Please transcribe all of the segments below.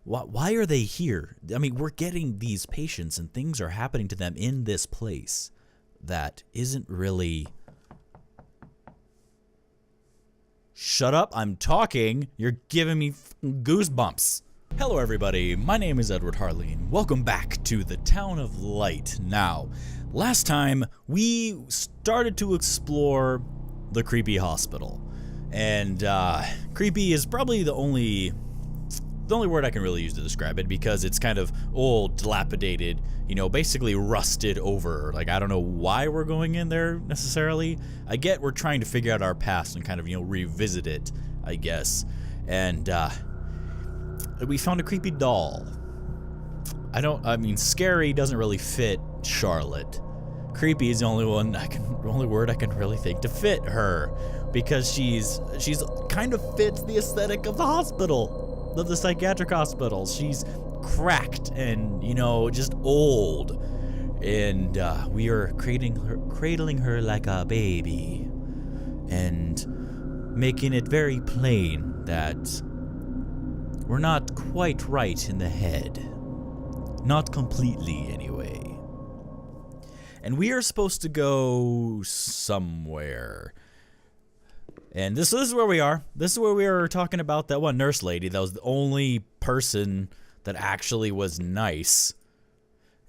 Why are they here? I mean, we're getting these patients and things are happening to them in this place that isn't really... Shut up, I'm talking. You're giving me goosebumps. Hello everybody, my name is Edward Harleen. Welcome back to the Town of Light. Now, last time we started to explore the creepy hospital. And creepy is probably the only word I can really use to describe it, because it's kind of old, dilapidated, you know, basically rusted over. Like, I don't know why we're going in there necessarily. I get we're trying to figure out our past and kind of, you know, revisit it, I guess. And we found a creepy doll. I mean, scary doesn't really fit Charlotte. Creepy is the only word I can really think to fit her, because she's kind of fits the aesthetic of the hospital. Of the psychiatric hospital. She's cracked and, you know, just old. And we are cradling her like a baby. And making it very plain that we're not quite right in the head. Not completely, anyway. And we are supposed to go somewhere. And this is where we are. This is where we were talking about that one nurse lady that was the only person that actually was nice.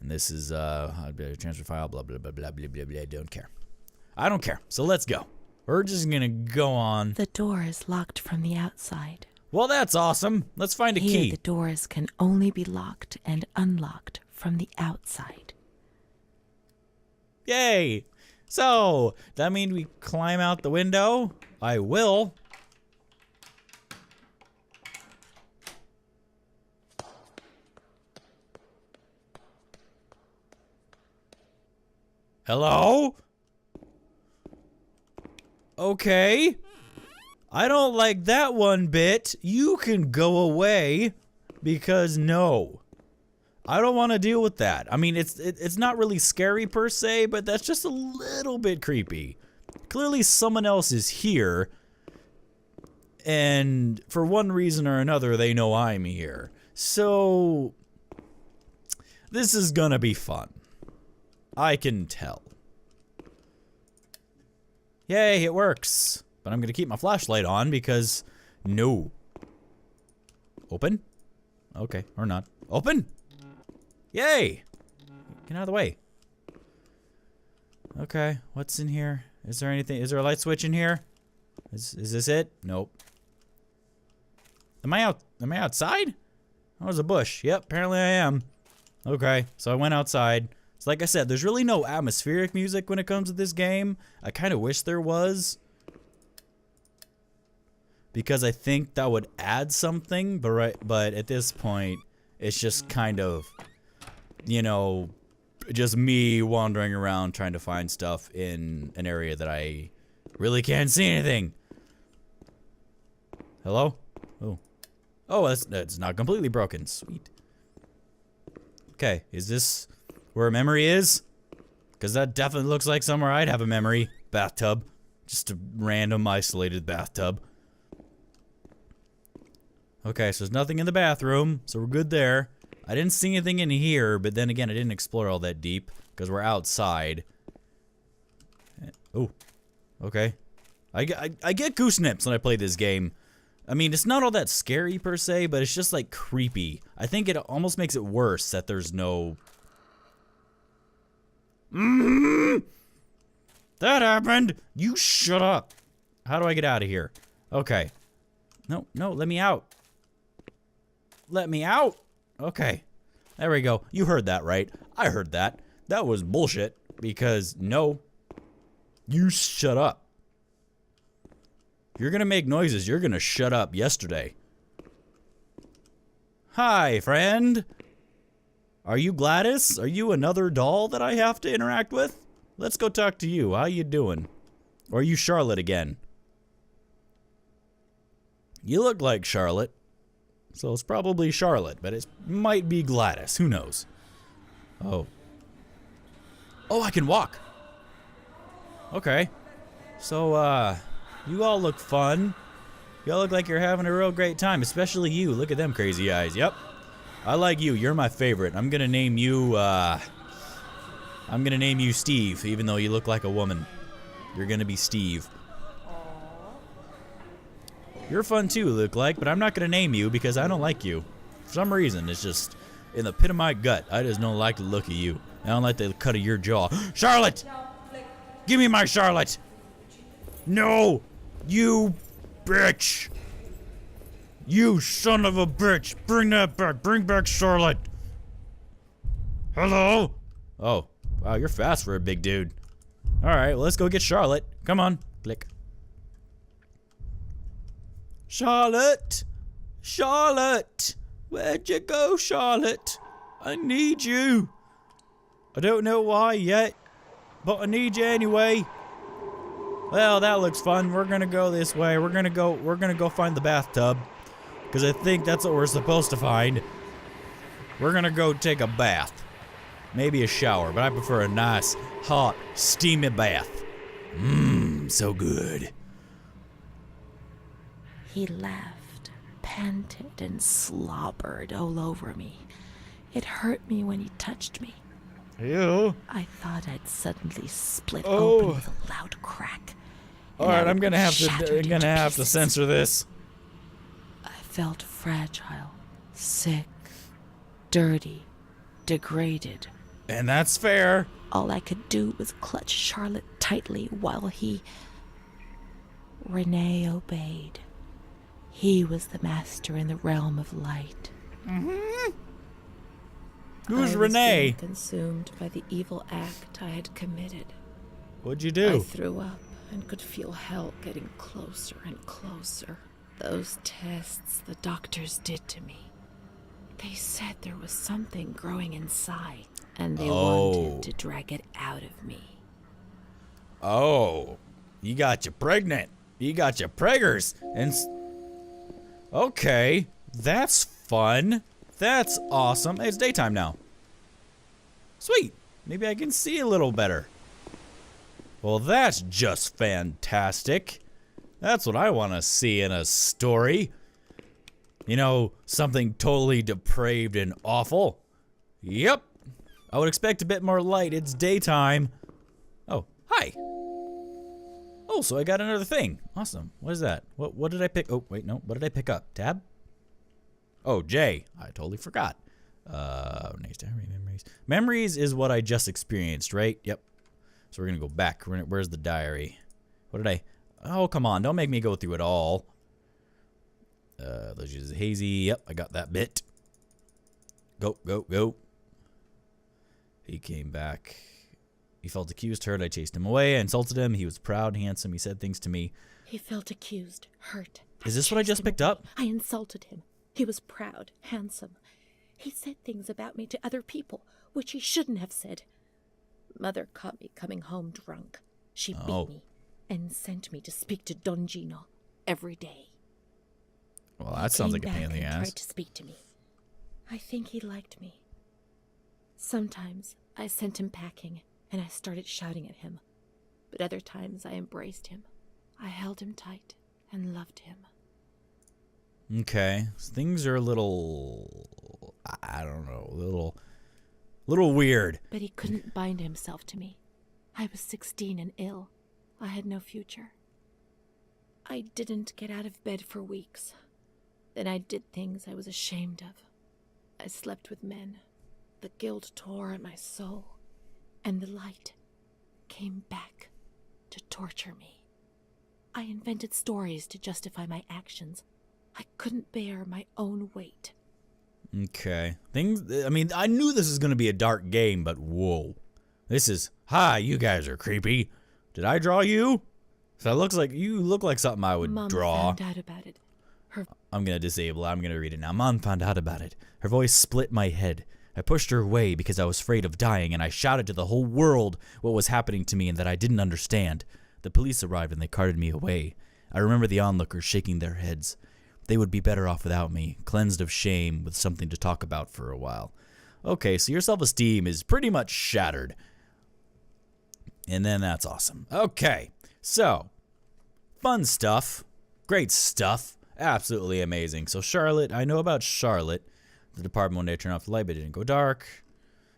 And this is transfer file, blah blah blah blah blah blah blah. Don't care. I don't care. So let's go. We're just gonna go on. The door is locked from the outside. Well, that's awesome. Let's find a Here, key. the doors can only be locked and unlocked from the outside. Yay! So that means we climb out the window. I will. Hello? Okay. I don't like that one bit. You can go away, because no. I don't want to deal with that. I mean, it's not really scary per se, but that's just a little bit creepy. Clearly someone else is here, and for one reason or another, they know I'm here. So, this is gonna be fun. I can tell. Yay, it works. But I'm gonna keep my flashlight on because, no. Open? Okay, or not. Open! Yay! Get out of the way. Okay, what's in here? Is there anything? Is there a light switch in here? Is this it? Nope. Am I outside? Oh, there's a bush. Yep, apparently I am. Okay, so I went outside. So like I said, there's really no atmospheric music when it comes to this game. I kind of wish there was, because I think that would add something. But at this point, it's just kind of, you know, just me wandering around trying to find stuff in an area that I really can't see anything. Hello? Oh, that's not completely broken. Sweet. Okay, is this where a memory is? Because that definitely looks like somewhere I'd have a memory. Bathtub. Just a random isolated bathtub. Okay, so there's nothing in the bathroom, so we're good there. I didn't see anything in here, but then again, I didn't explore all that deep because we're outside. Oh, okay. I get goosebumps when I play this game. I mean, it's not all that scary per se, but it's just like creepy. I think it almost makes it worse that there's no... That happened! You shut up! How do I get out of here? Okay. No, let me out. Let me out! Okay. There we go. You heard that right. I heard that. That was bullshit, because no. You shut up. If you're gonna make noises, you're gonna shut up yesterday. Hi, friend. Are you Gladys? Are you another doll that I have to interact with? Let's go talk to you. How you doing? Or are you Charlotte again? You look like Charlotte. So it's probably Charlotte, but it might be Gladys. Who knows? Oh. Oh, I can walk. Okay. So, you all look fun. You all look like you're having a real great time, especially you. Look at them crazy eyes. Yep. I like you. You're my favorite. I'm gonna name you, Steve, even though you look like a woman. You're gonna be Steve. You're fun too, look like, but I'm not gonna name you because I don't like you. For some reason, it's just in the pit of my gut. I just don't like the look of you. I don't like the cut of your jaw. Charlotte! Give me my Charlotte! No! You bitch! You son of a bitch! Bring that back! Bring back Charlotte! Hello? Oh, wow, you're fast for a big dude. Alright, well, let's go get Charlotte. Come on. Click. Charlotte! Charlotte! Where'd you go, Charlotte? I need you. I don't know why yet, but I need you anyway. Well, that looks fun. We're gonna go this way. We're gonna go find the bathtub. Because I think that's what we're supposed to find. We're gonna go take a bath. Maybe a shower, but I prefer a nice, hot, steamy bath. Mmm, so good. He laughed, panted, and slobbered all over me. It hurt me when he touched me. Ew. I thought I'd suddenly split open with a loud crack. Alright, I'm gonna have to censor this. I felt fragile, sick, dirty, degraded. And that's fair. All I could do was clutch Charlotte tightly while Renee obeyed. He was the master in the realm of light. Mm-hmm. Who's Renee? I was being consumed by the evil act I had committed. What'd you do? I threw up and could feel hell getting closer and closer. Those tests the doctors did to me. They said there was something growing inside, and they wanted to drag it out of me. Oh, you got you pregnant. You got you preggers. And okay, that's fun. That's awesome. Hey, it's daytime now. Sweet. Maybe I can see a little better. Well, that's just fantastic. That's what I want to see in a story. You know, something totally depraved and awful. Yep. I would expect a bit more light. It's daytime. Oh, hi. Oh, so I got another thing. Awesome. What is that? What did I pick? Oh, wait, no. What did I pick up? Tab? Oh, J. I totally forgot. Memories. Memories is what I just experienced, right? Yep. So we're going to go back. Where's the diary? What did I... Oh, come on. Don't make me go through it all. Those is hazy. Yep, I got that bit. Go, go, go. He came back. He felt accused, hurt. I chased him away. I insulted him. He was proud, handsome. He said things to me. He felt accused, hurt. Is this what I just picked up? I insulted him. He was proud, handsome. He said things about me to other people, which he shouldn't have said. Mother caught me coming home drunk. She beat me and sent me to speak to Don Gino every day. Well, that sounds like a pain in the ass. ass. Tried to speak to me. I think he liked me. Sometimes I sent him packing and I started shouting at him. But other times I embraced him. I held him tight and loved him. Okay. Things are a little... I don't know. A little weird. But he couldn't bind himself to me. I was 16 and ill. I had no future. I didn't get out of bed for weeks. Then I did things I was ashamed of. I slept with men. The guilt tore at my soul. And the light came back to torture me. I invented stories to justify my actions. I couldn't bear my own weight. Okay. I mean, I knew this was going to be a dark game, but whoa. This is... Hi, you guys are creepy. Did I draw you? So it looks like you look like something I would Mom draw. found out about it. I'm going to disable it. I'm going to read it now. Mom found out about it. Her voice split my head. I pushed her away because I was afraid of dying, and I shouted to the whole world what was happening to me and that I didn't understand. The police arrived and they carted me away. I remember the onlookers shaking their heads. They would be better off without me, cleansed of shame with something to talk about for a while. Okay, so your self-esteem is pretty much shattered. And then that's awesome. Okay, so fun stuff. Great stuff. Absolutely amazing. So Charlotte, I know about Charlotte. The department one day turned off the light, but it didn't go dark.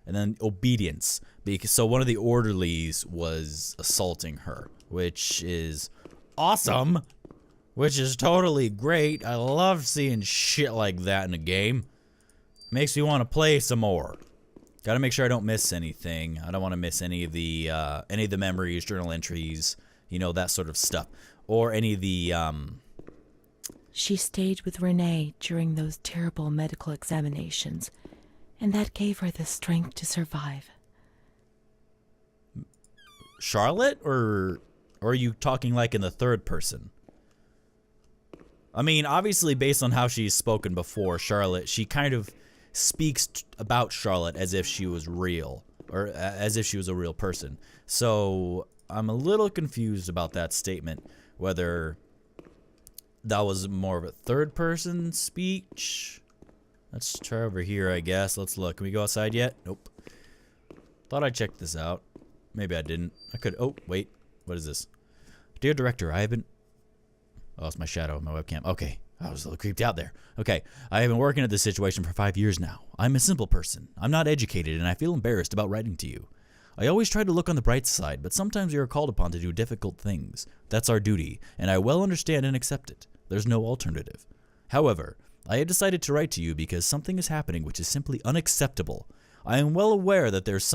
And then obedience. So one of the orderlies was assaulting her, which is awesome. Which is totally great. I love seeing shit like that in a game. Makes me want to play some more. Gotta make sure I don't miss anything. I don't want to miss any of the memories, journal entries, you know, that sort of stuff. Or any of the, She stayed with Renee during those terrible medical examinations, and that gave her the strength to survive. Charlotte? Or are you talking like in the third person? I mean, obviously, based on how she's spoken before, Charlotte, she kind of speaks about Charlotte as if she was real, or as if she was a real person. So I'm a little confused about that statement, whether that was more of a third person speech. Let's try over here, I guess. Let's look. Can we go outside yet? Nope. Thought I checked this out. Maybe I didn't. I could. Oh, wait. What is this? Dear Director, I have been... Oh, it's my shadow, my webcam. Okay, I was a little creeped out there. Okay, I have been working at this situation for 5 years now. I'm a simple person. I'm not educated, and I feel embarrassed about writing to you. I always try to look on the bright side, but sometimes we are called upon to do difficult things. That's our duty, and I well understand and accept it. There's no alternative. However, I have decided to write to you because something is happening which is simply unacceptable. I am well aware that there's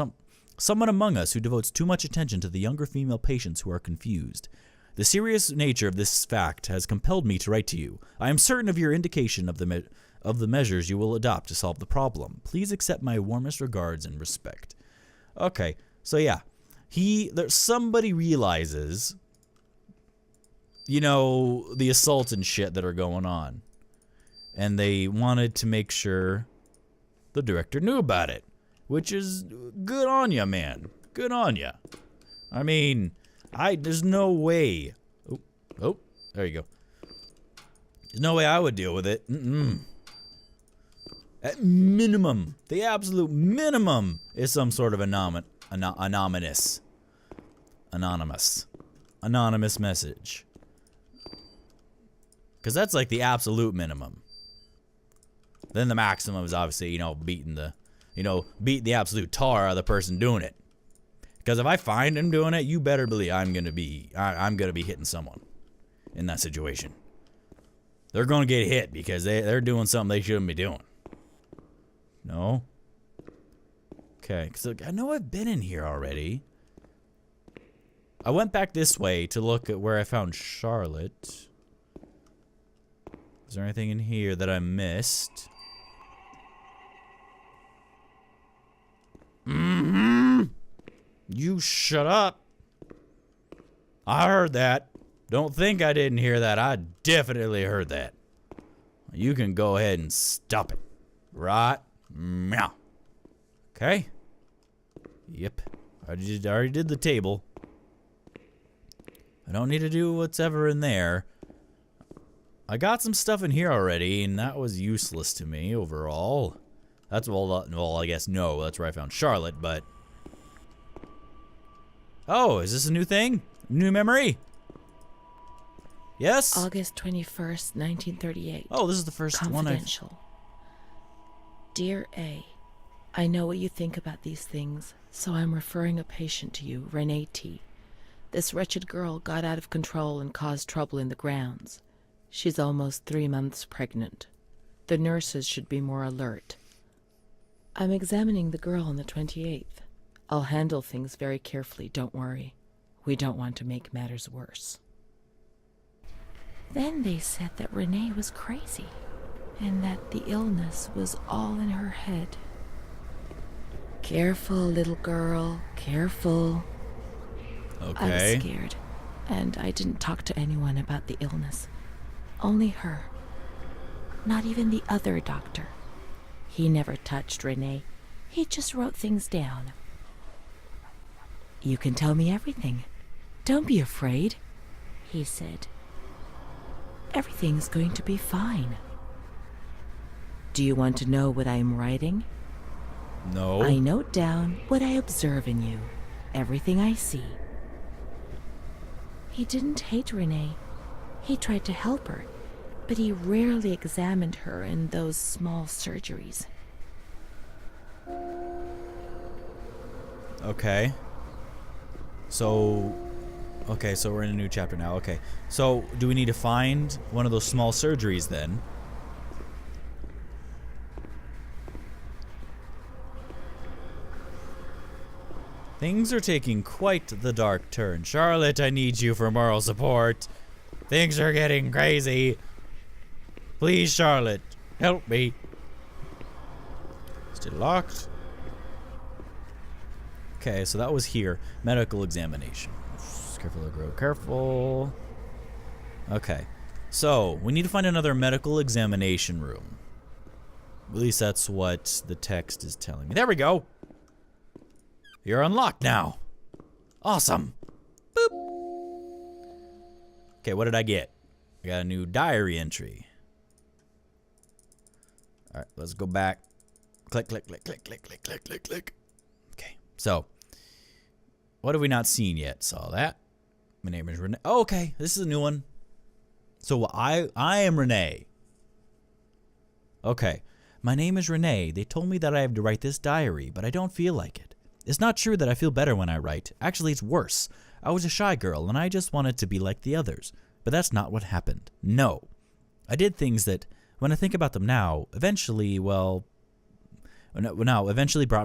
someone among us who devotes too much attention to the younger female patients who are confused. The serious nature of this fact has compelled me to write to you. I am certain of your indication of the measures you will adopt to solve the problem. Please accept my warmest regards and respect. Okay, so yeah, somebody realizes, you know, the assault and shit that are going on, and they wanted to make sure the director knew about it, which is good on ya, man. Good on ya. I mean, there's no way. Oh, there you go. There's no way I would deal with it. At minimum, the absolute minimum is some sort of anonymous message. Because that's like the absolute minimum. Then the maximum is obviously, you know, beating the absolute tar out of the person doing it. Because if I find him doing it, you better believe I'm gonna be hitting someone in that situation. They're gonna get hit because they're doing something they shouldn't be doing. No. Okay, because I know I've been in here already. I went back this way to look at where I found Charlotte. Is there anything in here that I missed? You shut up. I heard that. Don't think I didn't hear that. I definitely heard that. You can go ahead and stop it. Right? Meow. Okay. Yep. I already did the table. I don't need to do what's ever in there. I got some stuff in here already, and that was useless to me overall. That's well, I guess no. That's where I found Charlotte, but... Oh, is this a new thing? New memory? Yes? August 21st, 1938. Oh, this is the first one I've... Confidential. Dear A, I know what you think about these things, so I'm referring a patient to you, Renee T. This wretched girl got out of control and caused trouble in the grounds. She's almost 3 months pregnant. The nurses should be more alert. I'm examining the girl on the 28th. I'll handle things very carefully, don't worry. We don't want to make matters worse. Then they said that Renee was crazy, and that the illness was all in her head. Careful, little girl, careful. Okay. I was scared, and I didn't talk to anyone about the illness. Only her. Not even the other doctor. He never touched Renee. He just wrote things down. You can tell me everything. Don't be afraid, he said. Everything's going to be fine. Do you want to know what I am writing? No. I note down what I observe in you, everything I see. He didn't hate Renee. He tried to help her. but he rarely examined her in those small surgeries. Okay. So we're in a new chapter now. Okay. So, do we need to find one of those small surgeries then? Things are taking quite the dark turn. Charlotte, I need you for moral support. Things are getting crazy. Please, Charlotte, help me. Still locked. Okay, so that was here. Medical examination. Careful, grow careful. Okay, so we need to find another medical examination room. At least that's what the text is telling me. There we go. You're unlocked now. Awesome. Boop. Okay, what did I get? I got a new diary entry. All right, let's go back. Click, click, click, click, click, click, click, click, click. Okay, so what have we not seen yet? Saw that. My name is Renee. Oh, okay, this is a new one. So I am Renee. Okay, my name is Renee. They told me that I have to write this diary, but I don't feel like it. It's not true that I feel better when I write. Actually, it's worse. I was a shy girl, and I just wanted to be like the others. But that's not what happened. No. I did things that, when I think about them now, eventually brought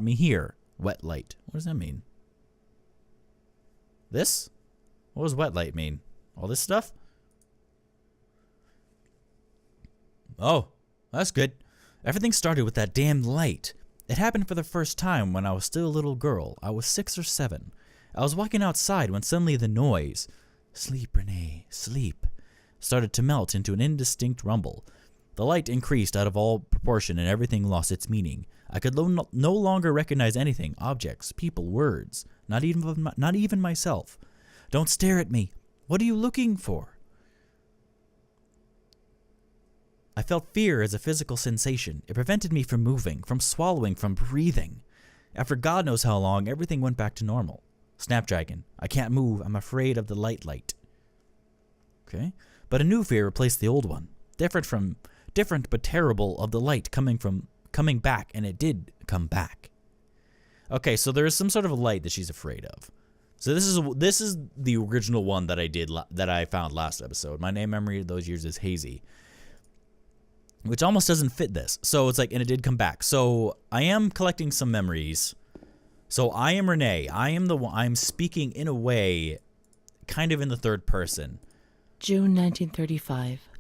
me here. Wet light. What does that mean? This? What does wet light mean? All this stuff? Oh, that's good. Everything started with that damn light. It happened for the first time when I was still a little girl. I was 6 or 7. I was walking outside when suddenly the noise, "Sleep, Renee, sleep," started to melt into an indistinct rumble. The light increased out of all proportion and everything lost its meaning. I could no longer recognize anything, objects, people, words, not even myself. "Don't stare at me. What are you looking for?" I felt fear as a physical sensation. It prevented me from moving, from swallowing, from breathing. After God knows how long, everything went back to normal. Snapdragon. I can't move. I'm afraid of the light. Okay. But a new fear replaced the old one. Different but terrible, of the light coming back, and it did come back. Okay, so there is some sort of a light that she's afraid of. So this is the original one that I found last episode. My memory of those years is hazy, which almost doesn't fit this. So it's like, and it did come back. So I am collecting some memories. So I am Renee. I am the one. I'm speaking in a way, kind of in the third person. June 1935.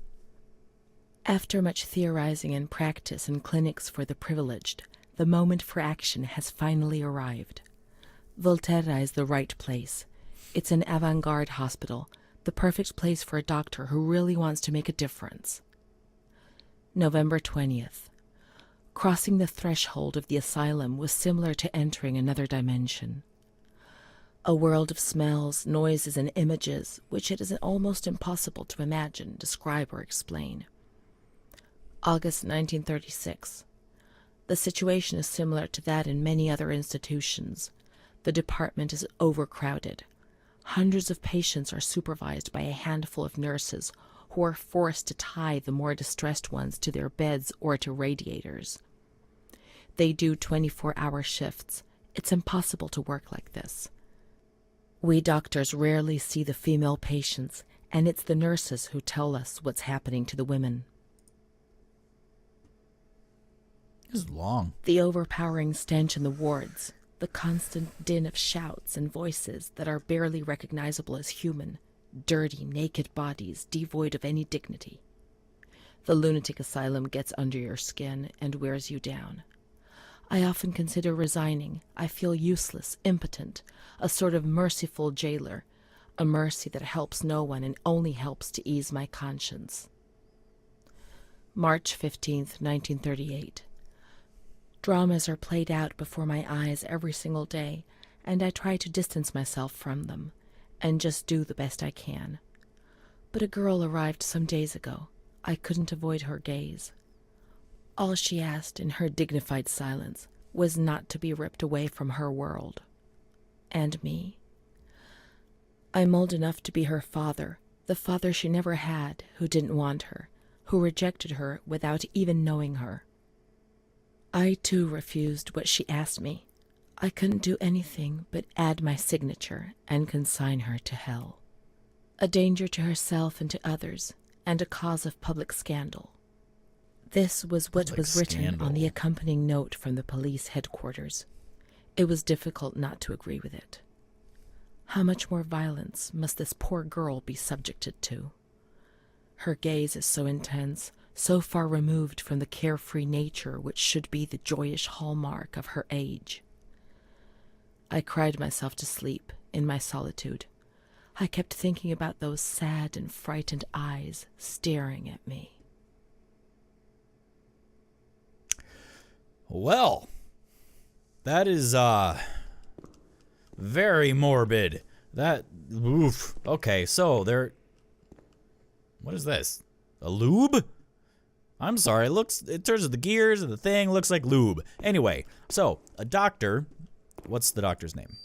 After much theorizing and practice in clinics for the privileged, the moment for action has finally arrived. Volterra is the right place. It's an avant-garde hospital, the perfect place for a doctor who really wants to make a difference. November 20th. Crossing the threshold of the asylum was similar to entering another dimension. A world of smells, noises, and images which it is almost impossible to imagine, describe, or explain. August 1936. The situation is similar to that in many other institutions. The department is overcrowded. Hundreds of patients are supervised by a handful of nurses who are forced to tie the more distressed ones to their beds or to radiators. They do 24-hour shifts. It's impossible to work like this. We doctors rarely see the female patients, and it's the nurses who tell us what's happening to the women. This is long. The overpowering stench in the wards, the constant din of shouts and voices that are barely recognizable as human, dirty, naked bodies devoid of any dignity. The lunatic asylum gets under your skin and wears you down. I often consider resigning. I feel useless, impotent, a sort of merciful jailer, a mercy that helps no one and only helps to ease my conscience. March 15th, 1938. Dramas are played out before my eyes every single day, and I try to distance myself from them and just do the best I can. But a girl arrived some days ago. I couldn't avoid her gaze. All she asked in her dignified silence was not to be ripped away from her world. And me. I'm old enough to be her father, the father she never had, who didn't want her, who rejected her without even knowing her. I, too, refused what she asked me. I couldn't do anything but add my signature and consign her to hell. A danger to herself and to others, and a cause of public scandal. This was what was written on the accompanying note from the police headquarters. It was difficult not to agree with it. How much more violence must this poor girl be subjected to? Her gaze is so intense, so far removed from the carefree nature which should be the joyous hallmark of her age. I cried myself to sleep in my solitude. I kept thinking about those sad and frightened eyes staring at me. Well, that is, very morbid. Oof. Okay, so what is this? A lube? I'm sorry, it turns to the gears of the thing, looks like lube. Anyway, so, a doctor, what's the doctor's name?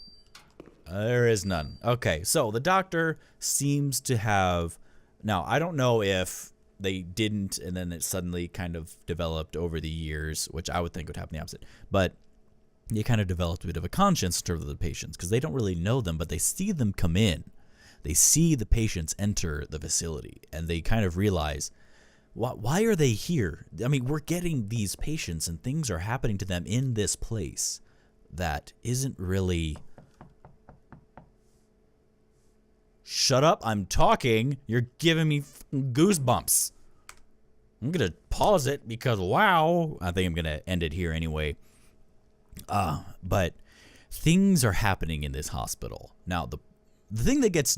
There is none. Okay, so the doctor seems to have, now, I don't know if they didn't and then it suddenly kind of developed over the years, which I would think would happen the opposite, but they kind of developed a bit of a conscience in terms of the patients because they don't really know them, but they see them come in. They see the patients enter the facility and they kind of realize, why are they here? I mean, we're getting these patients and things are happening to them in this place that isn't really... Shut up, I'm talking. You're giving me goosebumps. I'm going to pause it because, wow. I think I'm going to end it here anyway. But things are happening in this hospital. Now, the thing that gets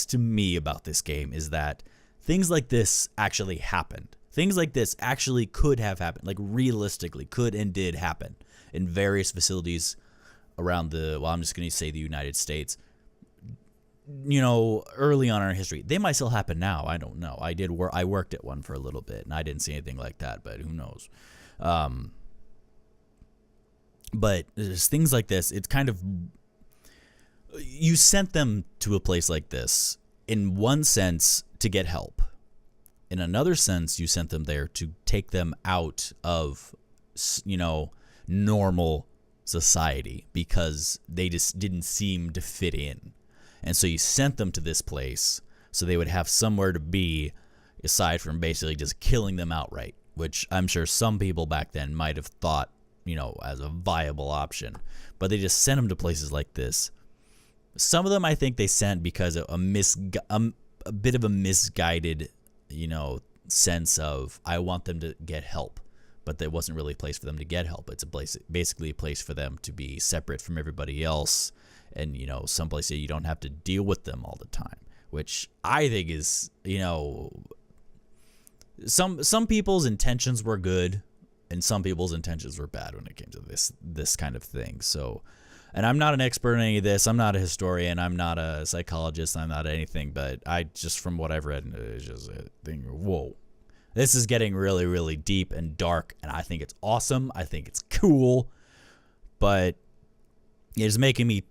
to me about this game is that things like this actually happened. Things like this actually could have happened, like realistically could and did happen in various facilities around I'm just going to say the United States. You know, early on in our history. They might still happen now. I don't know. I worked at one for a little bit, and I didn't see anything like that, but who knows? But there's things like this. It's kind of... You sent them to a place like this, in one sense, to get help. In another sense, you sent them there to take them out of, normal society, because they just didn't seem to fit in. And so you sent them to this place so they would have somewhere to be aside from basically just killing them outright, which I'm sure some people back then might have thought, as a viable option. But they just sent them to places like this. Some of them I think they sent because of a bit of a misguided, sense of I want them to get help. But there wasn't really a place for them to get help. It's basically a place for them to be separate from everybody else. And, someplace that you don't have to deal with them all the time, which I think is, some people's intentions were good and some people's intentions were bad when it came to this kind of thing. So, and I'm not an expert in any of this. I'm not a historian. I'm not a psychologist. I'm not anything, but from what I've read, it's just a thing. Whoa, this is getting really, really deep and dark. And I think it's awesome. I think it's cool, but it's making me,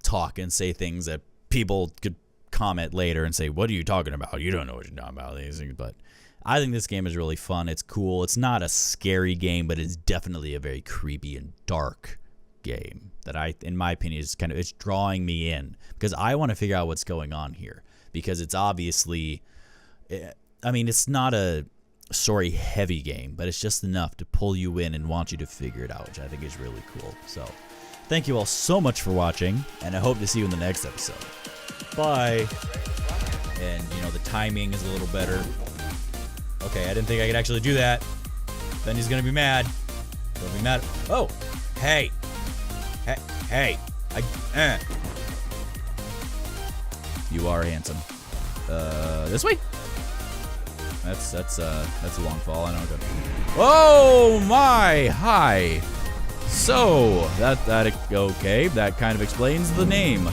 talk and say things that people could comment later and say, what are you talking about? You don't know what you're talking about. These things. But I think this game is really fun. It's cool. It's not a scary game, but it's definitely a very creepy and dark game that in my opinion, it's drawing me in because I want to figure out what's going on here because it's obviously, it's not a story heavy game, but it's just enough to pull you in and want you to figure it out, which I think is really cool. So thank you all so much for watching, and I hope to see you in the next episode. Bye. And, the timing is a little better. Okay, I didn't think I could actually do that. Then he's gonna be mad. He'll be mad. Oh, hey. Hey. You are handsome. This way? That's a long fall. I know. Oh my! Hi. So that okay. That kind of explains the name.